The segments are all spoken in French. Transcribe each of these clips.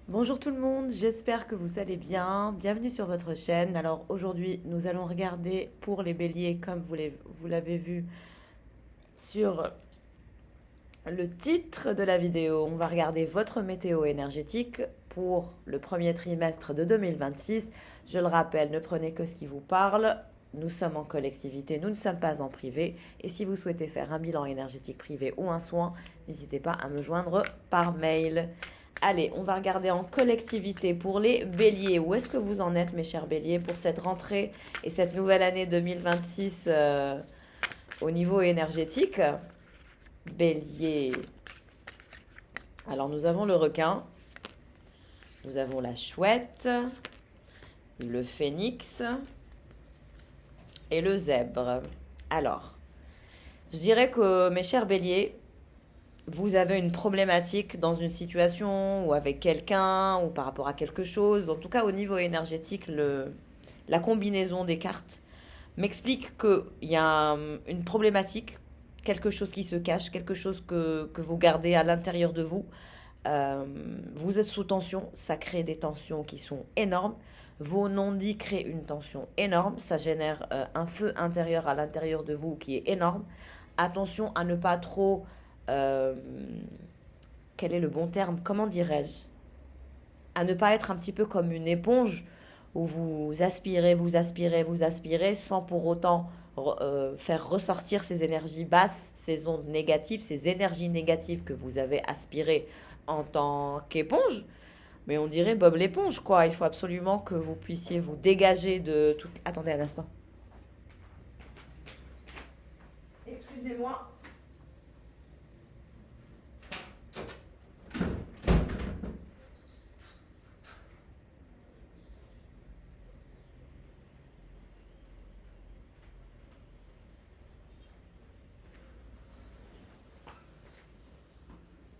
Bonjour tout le monde, j'espère que vous allez bien. Bienvenue sur votre chaîne. Alors aujourd'hui, nous allons regarder pour les béliers, comme vous l'avez vu sur le titre de la vidéo. On va regarder votre météo énergétique pour le premier trimestre de 2026. Je le rappelle, ne prenez que ce qui vous parle. Nous sommes en collectivité, nous ne sommes pas en privé. Et si vous souhaitez faire un bilan énergétique privé ou un soin, n'hésitez pas à me joindre par mail. Allez, on va regarder en collectivité pour les béliers. Où est-ce que vous en êtes, mes chers béliers, pour cette rentrée et cette nouvelle année 2026 au niveau énergétique? Bélier. Alors, nous avons le requin, nous avons la chouette, le phénix et le zèbre. Alors, je dirais que, mes chers béliers, vous avez une problématique dans une situation ou avec quelqu'un ou par rapport à quelque chose. En tout cas, au niveau énergétique, la combinaison des cartes m'explique qu'il y a une problématique, quelque chose qui se cache, quelque chose que vous gardez à l'intérieur de vous. Vous êtes sous tension, ça crée des tensions qui sont énormes. Vos non-dits créent une tension énorme, ça génère un feu intérieur à l'intérieur de vous qui est énorme. Attention à ne pas trop... euh, quel est le bon terme? Comment dirais-je? À ne pas être un petit peu comme une éponge où vous aspirez, vous aspirez, vous aspirez sans pour autant faire ressortir ces énergies basses, ces ondes négatives, ces énergies négatives que vous avez aspirées en tant qu'éponge. Mais on dirait Bob l'éponge, quoi. Il faut absolument que vous puissiez vous dégager de tout. Attendez un instant. Excusez-moi.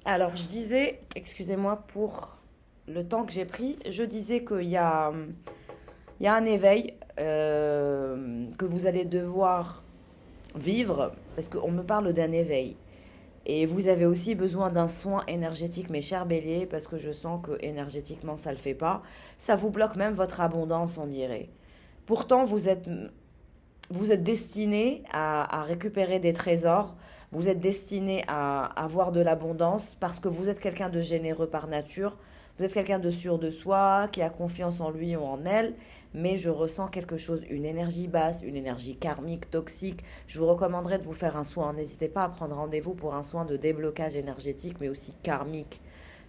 Alors, je disais, excusez-moi pour le temps que j'ai pris, je disais il y a un éveil que vous allez devoir vivre, parce qu'on me parle d'un éveil. Et vous avez aussi besoin d'un soin énergétique, mes chers béliers, parce que je sens que énergétiquement ça ne le fait pas. Ça vous bloque même votre abondance, on dirait. Pourtant, vous êtes destiné à récupérer des trésors, vous êtes destiné à avoir de l'abondance parce que vous êtes quelqu'un de généreux par nature, vous êtes quelqu'un de sûr de soi, qui a confiance en lui ou en elle, mais je ressens quelque chose, une énergie basse, une énergie karmique, toxique. Je vous recommanderais de vous faire un soin. N'hésitez pas à prendre rendez-vous pour un soin de déblocage énergétique, mais aussi karmique.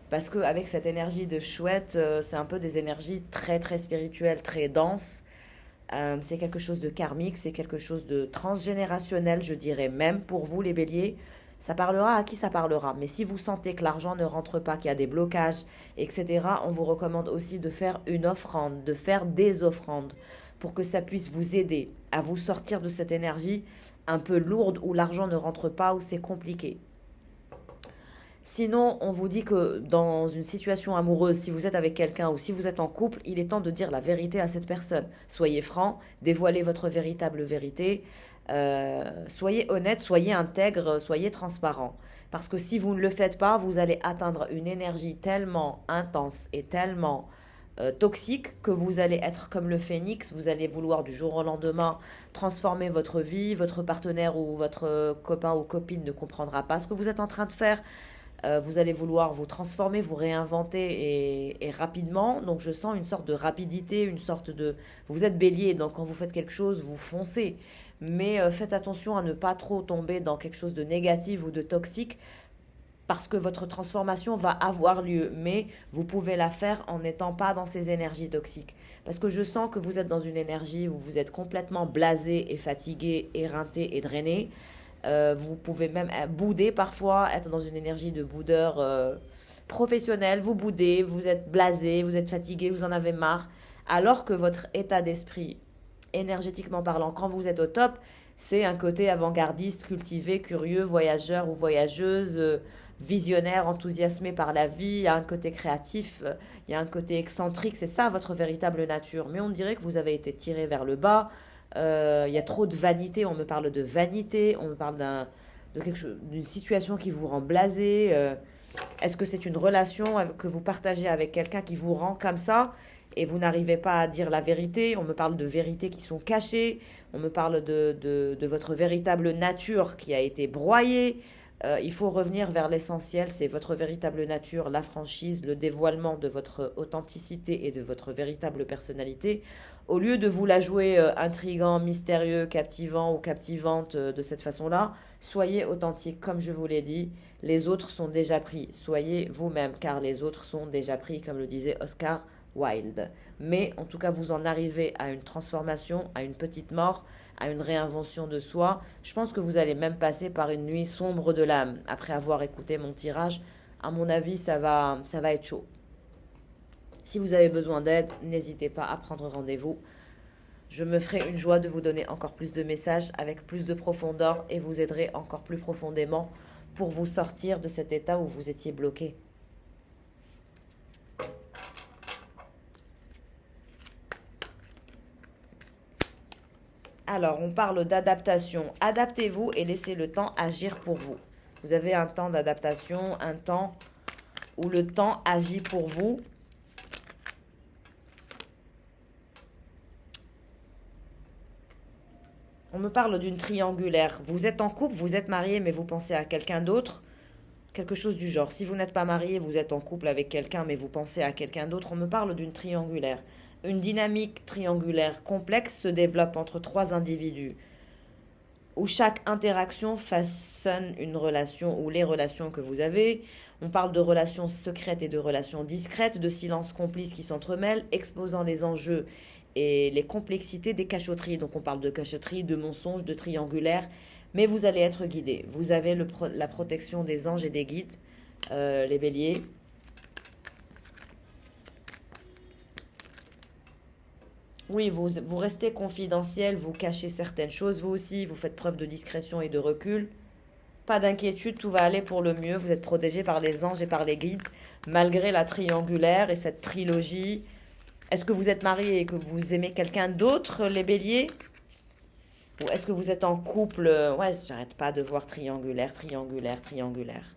Parce qu'avec cette énergie de chouette, c'est un peu des énergies très très spirituelles, très denses. C'est quelque chose de karmique, c'est quelque chose de transgénérationnel, je dirais même pour vous les béliers. Ça parlera à qui ça parlera. Mais si vous sentez que l'argent ne rentre pas, qu'il y a des blocages, etc., on vous recommande aussi de faire une offrande, de faire des offrandes pour que ça puisse vous aider à vous sortir de cette énergie un peu lourde où l'argent ne rentre pas, où c'est compliqué. Sinon, on vous dit que dans une situation amoureuse, si vous êtes avec quelqu'un ou si vous êtes en couple, il est temps de dire la vérité à cette personne. Soyez franc, dévoilez votre véritable vérité, soyez honnête, soyez intègre, soyez transparent. Parce que si vous ne le faites pas, vous allez atteindre une énergie tellement intense et tellement toxique que vous allez être comme le phénix, vous allez vouloir du jour au lendemain transformer votre vie, votre partenaire ou votre copain ou copine ne comprendra pas ce que vous êtes en train de faire. Vous allez vouloir vous transformer, vous réinventer et rapidement. Donc je sens une sorte de rapidité, une sorte de... Vous êtes bélier, donc quand vous faites quelque chose, vous foncez. Mais faites attention à ne pas trop tomber dans quelque chose de négatif ou de toxique parce que votre transformation va avoir lieu. Mais vous pouvez la faire en n'étant pas dans ces énergies toxiques. Parce que je sens que vous êtes dans une énergie où vous êtes complètement blasé et fatigué, éreinté et drainé. Vous pouvez même bouder parfois, être dans une énergie de boudeur professionnel. Vous boudez, vous êtes blasé, vous êtes fatigué, vous en avez marre. Alors que votre état d'esprit, énergétiquement parlant, quand vous êtes au top, c'est un côté avant-gardiste, cultivé, curieux, voyageur ou voyageuse, visionnaire, enthousiasmé par la vie. Il y a un côté créatif, il y a un côté excentrique. C'est ça votre véritable nature. Mais on dirait que vous avez été tiré vers le bas. Il y a trop de vanité, on me parle de vanité, on me parle d'une situation qui vous rend blasé. Est-ce que c'est une relation que vous partagez avec quelqu'un qui vous rend comme ça et vous n'arrivez pas à dire la vérité? On me parle de vérités qui sont cachées, on me parle de votre véritable nature qui a été broyée. Il faut revenir vers l'essentiel, c'est votre véritable nature, la franchise, le dévoilement de votre authenticité et de votre véritable personnalité. Au lieu de vous la jouer intrigant, mystérieux, captivant ou captivante de cette façon-là, soyez authentique, comme je vous l'ai dit. Les autres sont déjà pris. Soyez vous-même, car les autres sont déjà pris, comme le disait Oscar Wilde. Mais en tout cas, vous en arrivez à une transformation, à une petite mort, à une réinvention de soi. Je pense que vous allez même passer par une nuit sombre de l'âme. Après avoir écouté mon tirage, à mon avis, ça va être chaud. Si vous avez besoin d'aide, n'hésitez pas à prendre rendez-vous. Je me ferai une joie de vous donner encore plus de messages avec plus de profondeur et vous aiderai encore plus profondément pour vous sortir de cet état où vous étiez bloqué. Alors, on parle d'adaptation. Adaptez-vous et laissez le temps agir pour vous. Vous avez un temps d'adaptation, un temps où le temps agit pour vous. On me parle d'une triangulaire. Vous êtes en couple, vous êtes marié, mais vous pensez à quelqu'un d'autre. Quelque chose du genre. Si vous n'êtes pas marié, vous êtes en couple avec quelqu'un, mais vous pensez à quelqu'un d'autre. On me parle d'une triangulaire. Une dynamique triangulaire complexe se développe entre trois individus, où chaque interaction façonne une relation ou les relations que vous avez. On parle de relations secrètes et de relations discrètes, de silences complices qui s'entremêlent, exposant les enjeux et les complexités des cachotteries. Donc on parle de cachotterie, de mensonges, de triangulaire, mais vous allez être guidé. Vous avez la protection des anges et des guides, les béliers. Oui, vous restez confidentiel, vous cachez certaines choses, vous aussi, vous faites preuve de discrétion et de recul. Pas d'inquiétude, tout va aller pour le mieux. Vous êtes protégé par les anges et par les guides, malgré la triangulaire et cette trilogie. Est-ce que vous êtes marié et que vous aimez quelqu'un d'autre, les béliers? Ou est-ce que vous êtes en couple? Ouais, j'arrête pas de voir triangulaire, triangulaire, triangulaire.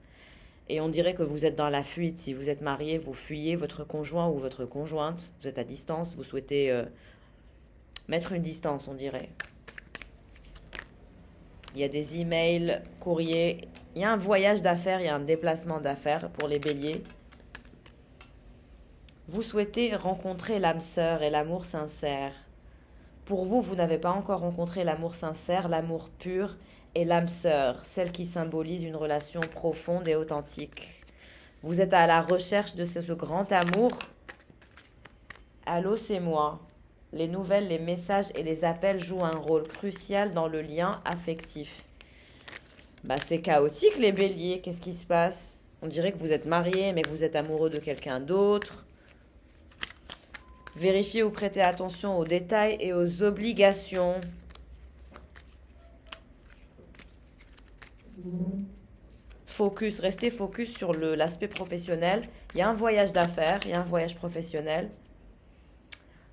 Et on dirait que vous êtes dans la fuite. Si vous êtes marié, vous fuyez votre conjoint ou votre conjointe. Vous êtes à distance, vous souhaitez mettre une distance, on dirait. Il y a des emails, courriers. Il y a un voyage d'affaires, il y a un déplacement d'affaires pour les béliers. Vous souhaitez rencontrer l'âme sœur et l'amour sincère. Pour vous, vous n'avez pas encore rencontré l'amour sincère, l'amour pur et l'âme sœur, celle qui symbolise une relation profonde et authentique. Vous êtes à la recherche de ce grand amour. Allô, c'est moi. Les nouvelles, les messages et les appels jouent un rôle crucial dans le lien affectif. C'est chaotique les béliers, qu'est-ce qui se passe? On dirait que vous êtes marié mais que vous êtes amoureux de quelqu'un d'autre. Vérifiez ou prêtez attention aux détails et aux obligations. Focus, restez focus sur l'aspect professionnel. Il y a un voyage d'affaires, il y a un voyage professionnel.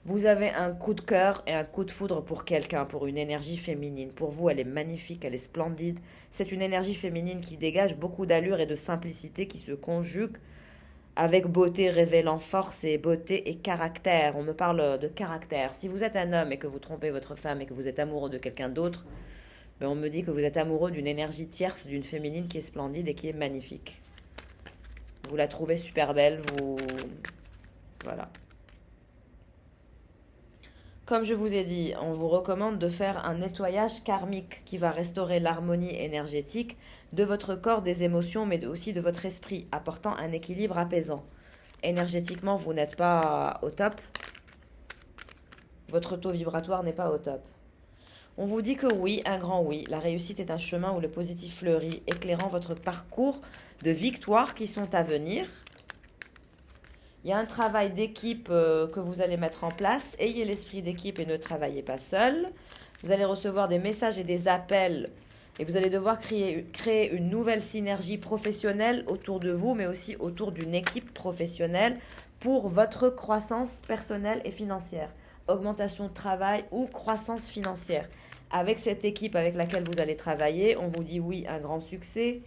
Vous avez un coup de cœur et un coup de foudre pour quelqu'un, pour une énergie féminine. Pour vous, elle est magnifique, elle est splendide. C'est une énergie féminine qui dégage beaucoup d'allure et de simplicité qui se conjugue avec beauté, révélant force et beauté et caractère. On me parle de caractère. Si vous êtes un homme et que vous trompez votre femme et que vous êtes amoureux de quelqu'un d'autre, on me dit que vous êtes amoureux d'une énergie tierce, d'une féminine qui est splendide et qui est magnifique. Vous la trouvez super belle, Voilà. Comme je vous ai dit, on vous recommande de faire un nettoyage karmique qui va restaurer l'harmonie énergétique de votre corps, des émotions, mais aussi de votre esprit, apportant un équilibre apaisant. Énergétiquement, vous n'êtes pas au top. Votre taux vibratoire n'est pas au top. On vous dit que oui, un grand oui. La réussite est un chemin où le positif fleurit, éclairant votre parcours de victoires qui sont à venir. Il y a un travail d'équipe que vous allez mettre en place. Ayez l'esprit d'équipe et ne travaillez pas seul. Vous allez recevoir des messages et des appels et vous allez devoir créer une nouvelle synergie professionnelle autour de vous, mais aussi autour d'une équipe professionnelle pour votre croissance personnelle et financière. Augmentation de travail ou croissance financière. Avec cette équipe avec laquelle vous allez travailler, on vous dit oui, un grand succès.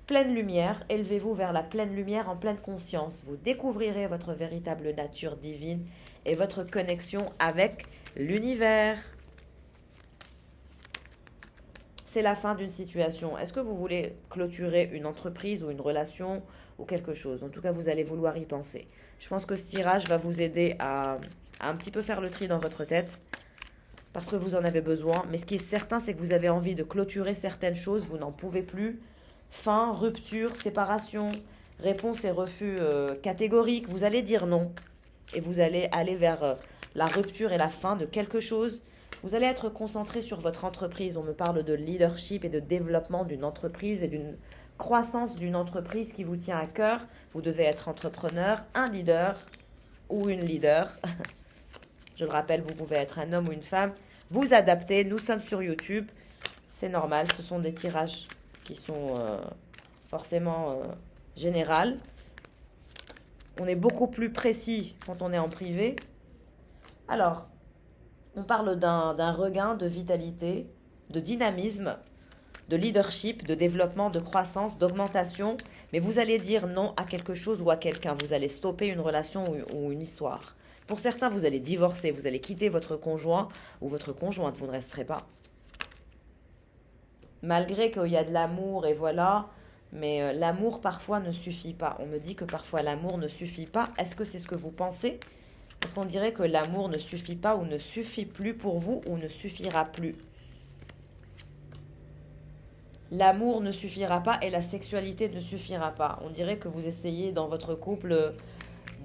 Pleine lumière, élevez-vous vers la pleine lumière en pleine conscience. Vous découvrirez votre véritable nature divine et votre connexion avec l'univers. C'est la fin d'une situation. Est-ce que vous voulez clôturer une entreprise ou une relation ou quelque chose? En tout cas, vous allez vouloir y penser. Je pense que ce tirage va vous aider à un petit peu faire le tri dans votre tête parce que vous en avez besoin. Mais ce qui est certain, c'est que vous avez envie de clôturer certaines choses. Vous n'en pouvez plus. Fin, rupture, séparation, réponse et refus catégoriques. Vous allez dire non et vous allez aller vers la rupture et la fin de quelque chose. Vous allez être concentré sur votre entreprise. On me parle de leadership et de développement d'une entreprise et d'une croissance d'une entreprise qui vous tient à cœur. Vous devez être entrepreneur, un leader ou une leader. Je le rappelle, vous pouvez être un homme ou une femme. Vous adaptez. Nous sommes sur YouTube. C'est normal. Ce sont des tirages qui sont forcément générales. On est beaucoup plus précis quand on est en privé. Alors, on parle d'un regain de vitalité, de dynamisme, de leadership, de développement, de croissance, d'augmentation. Mais vous allez dire non à quelque chose ou à quelqu'un. Vous allez stopper une relation ou une histoire. Pour certains, vous allez divorcer, vous allez quitter votre conjoint ou votre conjointe. Vous ne resterez pas. Malgré qu'il y a de l'amour et voilà, mais l'amour parfois ne suffit pas. On me dit que parfois l'amour ne suffit pas. Est-ce que c'est ce que vous pensez? Est-ce qu'on dirait que l'amour ne suffit pas ou ne suffit plus pour vous ou ne suffira plus? L'amour ne suffira pas et la sexualité ne suffira pas. On dirait que vous essayez dans votre couple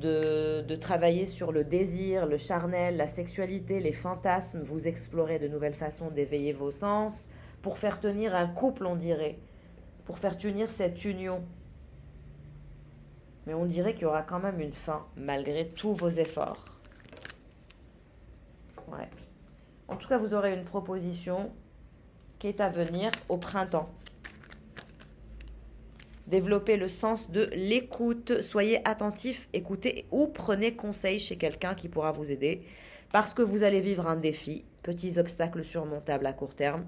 de travailler sur le désir, le charnel, la sexualité, les fantasmes. Vous explorez de nouvelles façons d'éveiller vos sens pour faire tenir un couple, on dirait. Pour faire tenir cette union. Mais on dirait qu'il y aura quand même une fin, malgré tous vos efforts. Ouais. En tout cas, vous aurez une proposition qui est à venir au printemps. Développez le sens de l'écoute. Soyez attentif, écoutez ou prenez conseil chez quelqu'un qui pourra vous aider. Parce que vous allez vivre un défi, petits obstacles surmontables à court terme.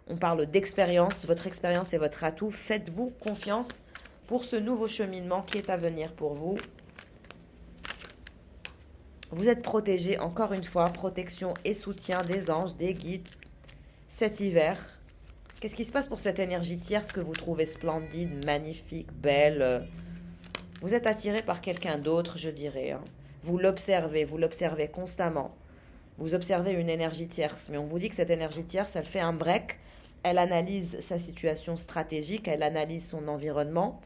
On parle d'expérience, votre expérience est votre atout. Faites-vous confiance pour ce nouveau cheminement qui est à venir pour vous. Vous êtes protégé, encore une fois, protection et soutien des anges, des guides cet hiver. Qu'est-ce qui se passe pour cette énergie tierce que vous trouvez splendide, magnifique, belle? Vous êtes attiré par quelqu'un d'autre, je dirais. Vous l'observez constamment. Vous observez une énergie tierce, mais on vous dit que cette énergie tierce, elle fait un break. Elle analyse sa situation stratégique, elle analyse son environnement,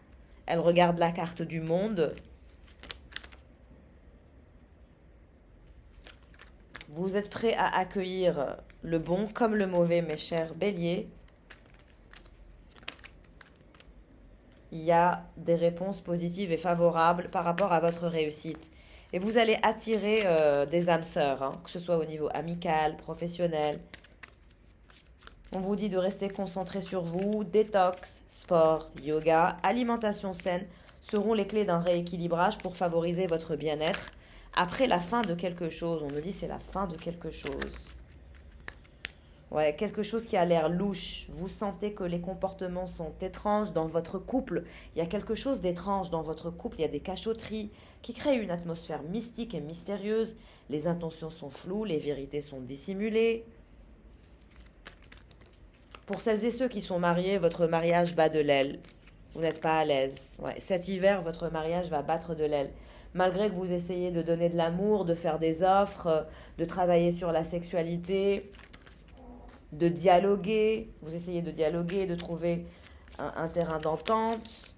elle regarde la carte du monde. Vous êtes prêt à accueillir le bon comme le mauvais, mes chers béliers. Il y a des réponses positives et favorables par rapport à votre réussite. Et vous allez attirer des âmes sœurs, que ce soit au niveau amical, professionnel. On vous dit de rester concentré sur vous. Détox, sport, yoga, alimentation saine seront les clés d'un rééquilibrage pour favoriser votre bien-être. Après la fin de quelque chose, on me dit c'est la fin de quelque chose. Ouais, quelque chose qui a l'air louche. Vous sentez que les comportements sont étranges dans votre couple. Il y a quelque chose d'étrange dans votre couple. Il y a des cachotteries qui créent une atmosphère mystique et mystérieuse. Les intentions sont floues, les vérités sont dissimulées. Pour celles et ceux qui sont mariés, votre mariage bat de l'aile. Vous n'êtes pas à l'aise. Ouais, cet hiver, votre mariage va battre de l'aile. Malgré que vous essayez de donner de l'amour, de faire des offres, de travailler sur la sexualité, de dialoguer, vous essayez de dialoguer, de trouver un terrain d'entente,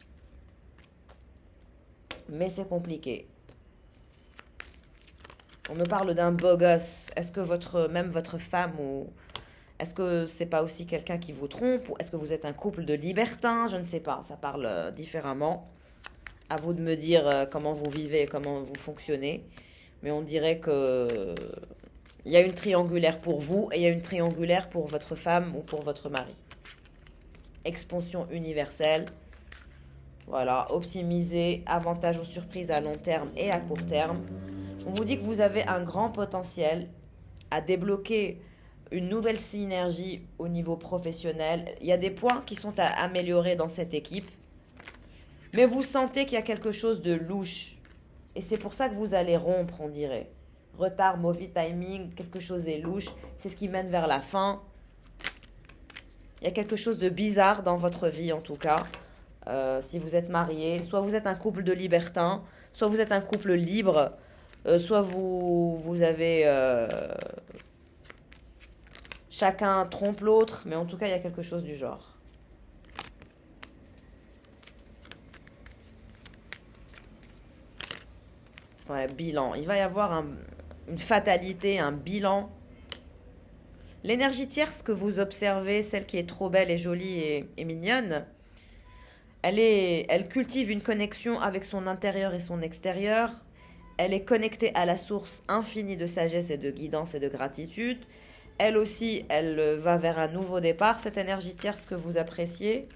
mais c'est compliqué. On me parle d'un beau gosse. Est-ce que même votre femme ou est-ce que c'est pas aussi quelqu'un qui vous trompe ou est-ce que vous êtes un couple de libertins? Je ne sais pas, ça parle différemment. À vous de me dire comment vous vivez, comment vous fonctionnez. Mais on dirait que il y a une triangulaire pour vous et il y a une triangulaire pour votre femme ou pour votre mari. Expansion universelle. Voilà, optimiser, avantage aux surprises à long terme et à court terme. On vous dit que vous avez un grand potentiel à débloquer une nouvelle synergie au niveau professionnel. Il y a des points qui sont à améliorer dans cette équipe. Mais vous sentez qu'il y a quelque chose de louche. Et c'est pour ça que vous allez rompre, on dirait. Retard, mauvais timing, quelque chose est louche. C'est ce qui mène vers la fin. Il y a quelque chose de bizarre dans votre vie, en tout cas. Si vous êtes marié, soit vous êtes un couple de libertins, soit vous êtes un couple libre, soit vous avez... chacun trompe l'autre, mais en tout cas, il y a quelque chose du genre. Ouais, bilan. Il va y avoir une fatalité, un bilan. L'énergie tierce que vous observez, celle qui est trop belle et jolie et mignonne, elle cultive une connexion avec son intérieur et son extérieur. Elle est connectée à la source infinie de sagesse et de guidance et de gratitude. Elle aussi, elle va vers un nouveau départ, cette énergie tierce que vous appréciez.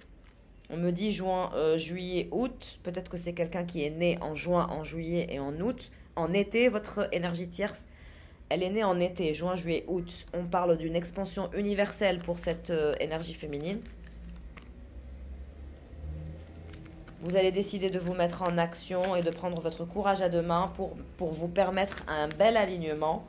On me dit juin, juillet, août. Peut-être que c'est quelqu'un qui est né en juin, en juillet et en août. En été, votre énergie tierce, elle est née en été, juin, juillet, août. On parle d'une expansion universelle pour cette énergie féminine. Vous allez décider de vous mettre en action et de prendre votre courage à deux mains pour vous permettre un bel alignement.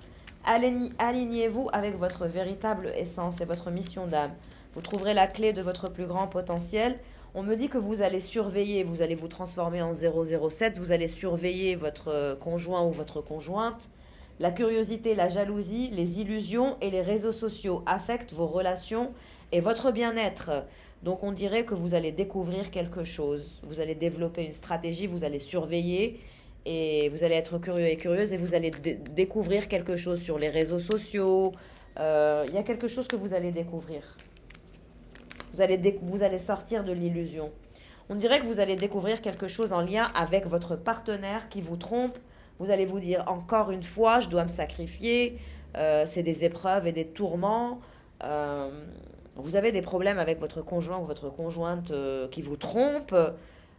Alignez-vous avec votre véritable essence et votre mission d'âme. Vous trouverez la clé de votre plus grand potentiel. On me dit que vous allez surveiller, vous allez vous transformer en 007, vous allez surveiller votre conjoint ou votre conjointe. La curiosité, la jalousie, les illusions et les réseaux sociaux affectent vos relations et votre bien-être. Donc on dirait que vous allez découvrir quelque chose. Vous allez développer une stratégie, vous allez surveiller et vous allez être curieux et curieuse et vous allez découvrir quelque chose sur les réseaux sociaux. Il y a quelque chose que vous allez découvrir. Vous allez sortir de l'illusion. On dirait que vous allez découvrir quelque chose en lien avec votre partenaire qui vous trompe. Vous allez vous dire encore une fois, je dois me sacrifier. C'est des épreuves et des tourments. Vous avez des problèmes avec votre conjoint ou votre conjointe qui vous trompe.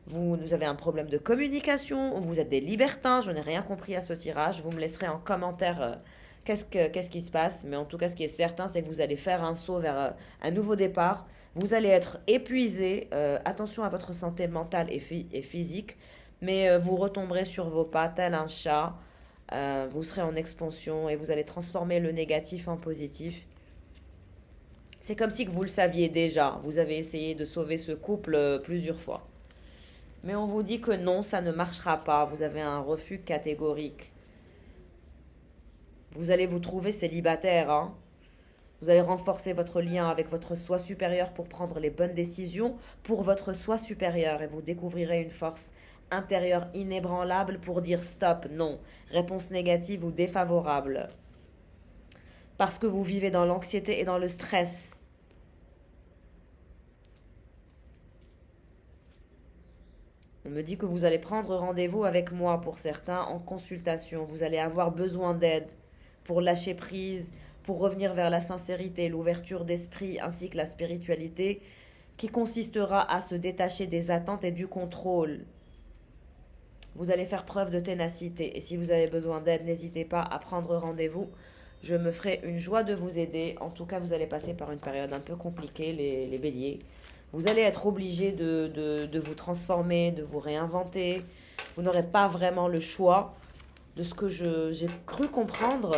Vous avez un problème de communication. Vous êtes des libertins. Je n'ai rien compris à ce tirage. Vous me laisserez en commentaire qu'est-ce qui se passe. Mais en tout cas, ce qui est certain, c'est que vous allez faire un saut vers un nouveau départ. Vous allez être épuisé. Attention à votre santé mentale et physique. Mais vous retomberez sur vos pas tel un chat. Vous serez en expansion et vous allez transformer le négatif en positif. C'est comme si que vous le saviez déjà. Vous avez essayé de sauver ce couple plusieurs fois. Mais on vous dit que non, ça ne marchera pas. Vous avez un refus catégorique. Vous allez vous trouver célibataire, hein. Vous allez renforcer votre lien avec votre soi supérieur pour prendre les bonnes décisions pour votre soi supérieur et vous découvrirez une force intérieure inébranlable pour dire stop, non, réponse négative ou défavorable. Parce que vous vivez dans l'anxiété et dans le stress. On me dit que vous allez prendre rendez-vous avec moi pour certains en consultation. Vous allez avoir besoin d'aide pour lâcher prise, pour revenir vers la sincérité, l'ouverture d'esprit ainsi que la spiritualité qui consistera à se détacher des attentes et du contrôle. Vous allez faire preuve de ténacité et si vous avez besoin d'aide, n'hésitez pas à prendre rendez-vous. Je me ferai une joie de vous aider. En tout cas, vous allez passer par une période un peu compliquée, les béliers. Vous allez être obligé de vous transformer, de vous réinventer. Vous n'aurez pas vraiment le choix de ce que j'ai cru comprendre.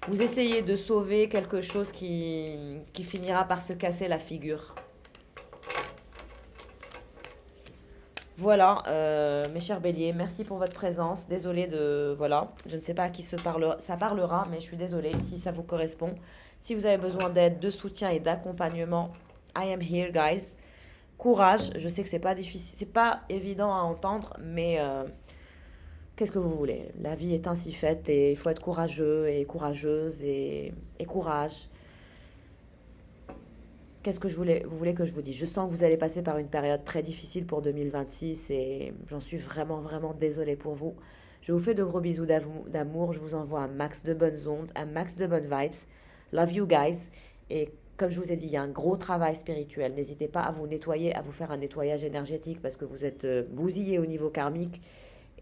Vous essayez de sauver quelque chose qui finira par se casser la figure. Voilà, mes chers béliers, merci pour votre présence. Désolée de... Voilà, je ne sais pas à qui ça parlera, mais je suis désolée si ça vous correspond. Si vous avez besoin d'aide, de soutien et d'accompagnement, I am here, guys. Courage, je sais que c'est pas difficile, c'est pas évident à entendre, mais qu'est-ce que vous voulez? La vie est ainsi faite et il faut être courageux et courageuse et courage. Qu'est-ce que vous voulez que je vous dise? Je sens que vous allez passer par une période très difficile pour 2026 et j'en suis vraiment, vraiment désolée pour vous. Je vous fais de gros bisous d'amour. Je vous envoie un max de bonnes ondes, un max de bonnes vibes. Love you guys. Et comme je vous ai dit, il y a un gros travail spirituel. N'hésitez pas à vous nettoyer, à vous faire un nettoyage énergétique parce que vous êtes bousillé au niveau karmique.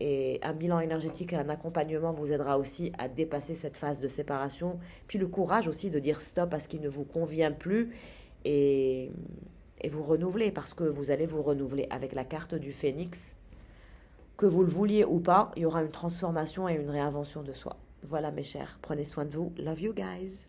Et un bilan énergétique et un accompagnement vous aidera aussi à dépasser cette phase de séparation. Puis le courage aussi de dire stop à ce qui ne vous convient plus. Et et vous renouveler parce que vous allez vous renouveler. Avec la carte du phénix, que vous le vouliez ou pas, il y aura une transformation et une réinvention de soi. Voilà mes chers, prenez soin de vous. Love you guys.